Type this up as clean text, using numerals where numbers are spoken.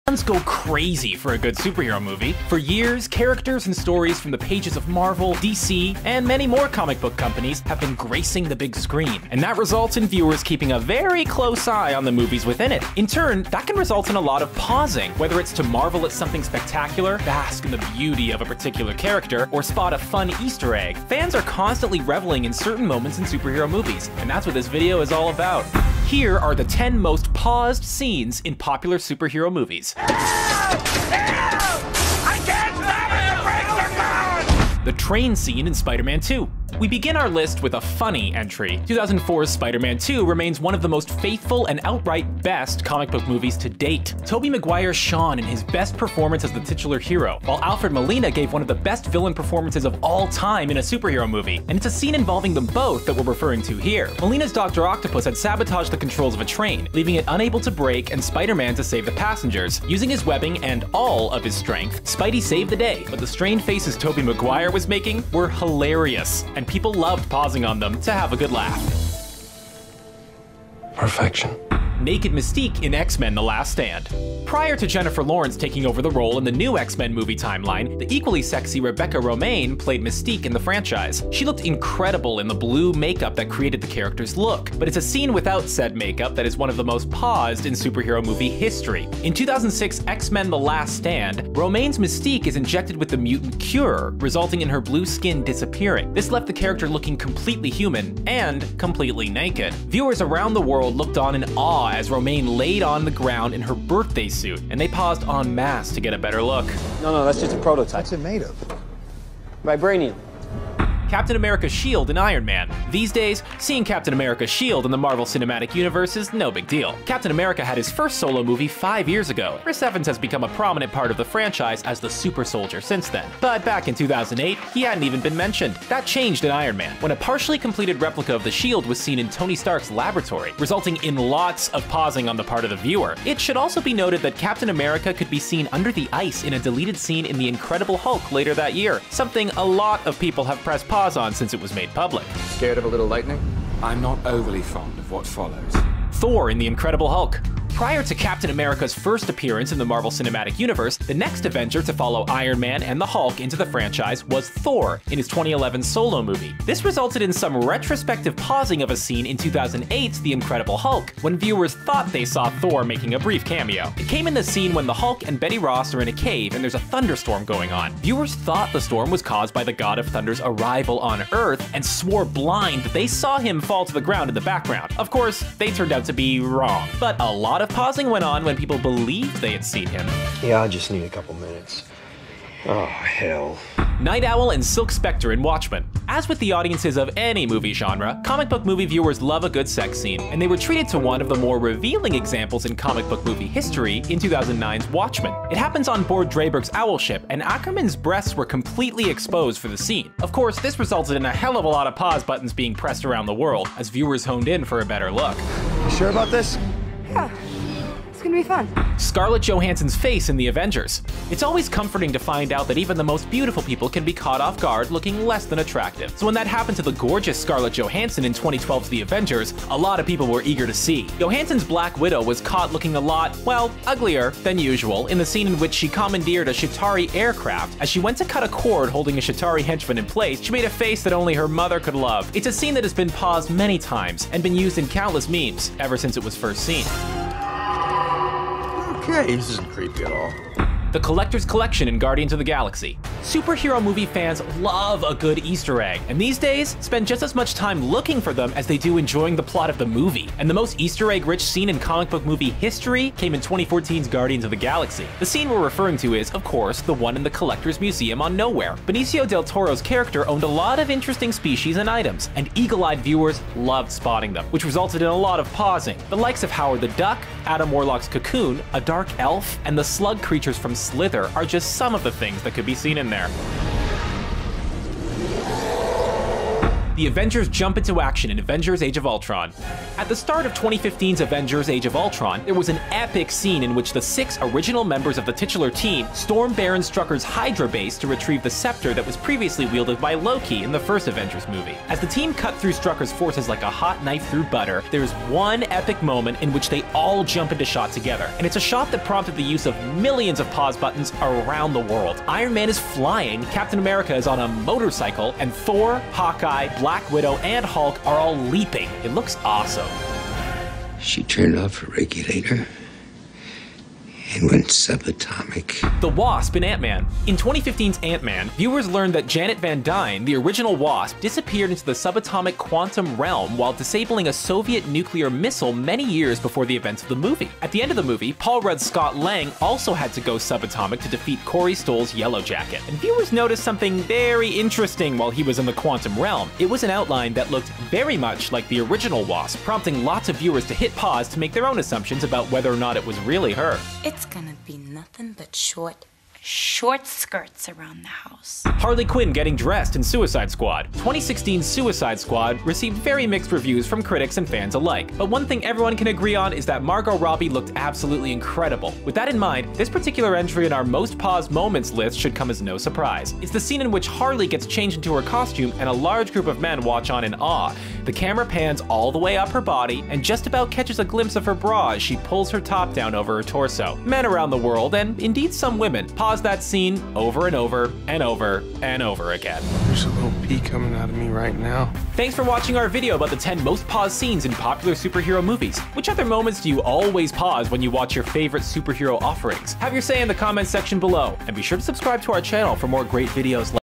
Fans go crazy for a good superhero movie. For years, characters and stories from the pages of Marvel, DC, and many more comic book companies have been gracing the big screen, and that results in viewers keeping a very close eye on the movies within it. In turn, that can result in a lot of pausing, whether it's to marvel at something spectacular, bask in the beauty of a particular character, or spot a fun Easter egg. Fans are constantly reveling in certain moments in superhero movies, and that's what this video is all about. Here are the 10 most paused scenes in popular superhero movies. I can't stop it! The brakes are gone! The train scene in Spider-Man 2. We begin our list with a funny entry. 2004's Spider-Man 2 remains one of the most faithful and outright best comic book movies to date. Tobey Maguire shone in his best performance as the titular hero, while Alfred Molina gave one of the best villain performances of all time in a superhero movie. And it's a scene involving them both that we're referring to here. Molina's Dr. Octopus had sabotaged the controls of a train, leaving it unable to brake and Spider-Man to save the passengers. Using his webbing and all of his strength, Spidey saved the day, but the strained faces Tobey Maguire was making were hilarious, and people loved pausing on them to have a good laugh. Perfection. Naked Mystique in X-Men: The Last Stand. Prior to Jennifer Lawrence taking over the role in the new X-Men movie timeline, the equally sexy Rebecca Romijn played Mystique in the franchise. She looked incredible in the blue makeup that created the character's look, but it's a scene without said makeup that is one of the most paused in superhero movie history. In 2006 X-Men: The Last Stand, Romijn's Mystique is injected with the mutant cure, resulting in her blue skin disappearing. This left the character looking completely human and completely naked. Viewers around the world looked on in awe as Romijn laid on the ground in her birthday suit, and they paused en masse to get a better look. No, that's just a prototype. What's it made of? Vibranium. Captain America's shield in Iron Man. These days, seeing Captain America's shield in the Marvel Cinematic Universe is no big deal. Captain America had his first solo movie 5 years ago. Chris Evans has become a prominent part of the franchise as the super soldier since then. But back in 2008, he hadn't even been mentioned. That changed in Iron Man, when a partially completed replica of the shield was seen in Tony Stark's laboratory, resulting in lots of pausing on the part of the viewer. It should also be noted that Captain America could be seen under the ice in a deleted scene in The Incredible Hulk later that year, something a lot of people have pressed pause on since it was made public. Scared of a little lightning? I'm not overly fond of what follows. Thor in The Incredible Hulk. Prior to Captain America's first appearance in the Marvel Cinematic Universe, the next Avenger to follow Iron Man and the Hulk into the franchise was Thor in his 2011 solo movie. This resulted in some retrospective pausing of a scene in 2008's The Incredible Hulk, when viewers thought they saw Thor making a brief cameo. It came in the scene when the Hulk and Betty Ross are in a cave and there's a thunderstorm going on. Viewers thought the storm was caused by the God of Thunder's arrival on Earth and swore blind that they saw him fall to the ground in the background. Of course, they turned out to be wrong, but a lot of pausing went on when people believed they had seen him. Yeah, I just need a couple minutes. Oh, hell. Night Owl and Silk Spectre in Watchmen. As with the audiences of any movie genre, comic book movie viewers love a good sex scene, and they were treated to one of the more revealing examples in comic book movie history in 2009's Watchmen. It happens on board Dreiberg's owl ship, and Ackerman's breasts were completely exposed for the scene. Of course, this resulted in a hell of a lot of pause buttons being pressed around the world, as viewers honed in for a better look. You sure about this? Yeah. It's gonna be fun. Scarlett Johansson's face in The Avengers. It's always comforting to find out that even the most beautiful people can be caught off guard looking less than attractive. So when that happened to the gorgeous Scarlett Johansson in 2012's The Avengers, a lot of people were eager to see. Johansson's Black Widow was caught looking a lot, well, uglier than usual in the scene in which she commandeered a Chitauri aircraft. As she went to cut a cord holding a Chitauri henchman in place, she made a face that only her mother could love. It's a scene that has been paused many times and been used in countless memes ever since it was first seen. Okay, this isn't creepy at all. The Collector's Collection in Guardians of the Galaxy. Superhero movie fans love a good Easter egg, and these days spend just as much time looking for them as they do enjoying the plot of the movie. And the most Easter egg-rich scene in comic book movie history came in 2014's Guardians of the Galaxy. The scene we're referring to is, of course, the one in the Collector's Museum on Nowhere. Benicio del Toro's character owned a lot of interesting species and items, and eagle-eyed viewers loved spotting them, which resulted in a lot of pausing. The likes of Howard the Duck, Adam Warlock's cocoon, a dark elf, and the slug creatures from Slither are just some of the things that could be seen in there. the Avengers jump into action in Avengers Age of Ultron. At the start of 2015's Avengers Age of Ultron, there was an epic scene in which the 6 original members of the titular team storm Baron Strucker's Hydra base to retrieve the scepter that was previously wielded by Loki in the first Avengers movie. As the team cut through Strucker's forces like a hot knife through butter, there's one epic moment in which they all jump into shot together, and it's a shot that prompted the use of millions of pause buttons around the world. Iron Man is flying, Captain America is on a motorcycle, and Thor, Hawkeye, Black Widow, and Hulk are all leaping. It looks awesome. She turned off her regulator and went subatomic. The Wasp in Ant-Man. In 2015's Ant-Man, viewers learned that Janet Van Dyne, the original Wasp, disappeared into the subatomic quantum realm while disabling a Soviet nuclear missile many years before the events of the movie. At the end of the movie, Paul Rudd's Scott Lang also had to go subatomic to defeat Corey Stoll's Yellow Jacket. And viewers noticed something very interesting while he was in the quantum realm. It was an outline that looked very much like the original Wasp, prompting lots of viewers to hit pause to make their own assumptions about whether or not it was really her. It's gonna be nothing but short skirts around the house. Harley Quinn getting dressed in Suicide Squad. 2016's Suicide Squad received very mixed reviews from critics and fans alike, but one thing everyone can agree on is that Margot Robbie looked absolutely incredible. With that in mind, this particular entry in our most paused moments list should come as no surprise. It's the scene in which Harley gets changed into her costume and a large group of men watch on in awe. The camera pans all the way up her body and just about catches a glimpse of her bra as she pulls her top down over her torso. Men around the world, and indeed some women, pause that scene over and over and over and over again. There's a little pee coming out of me right now. Thanks for watching our video about the 10 most paused scenes in popular superhero movies. Which other moments do you always pause when you watch your favorite superhero offerings? Have your say in the comments section below, and be sure to subscribe to our channel for more great videos like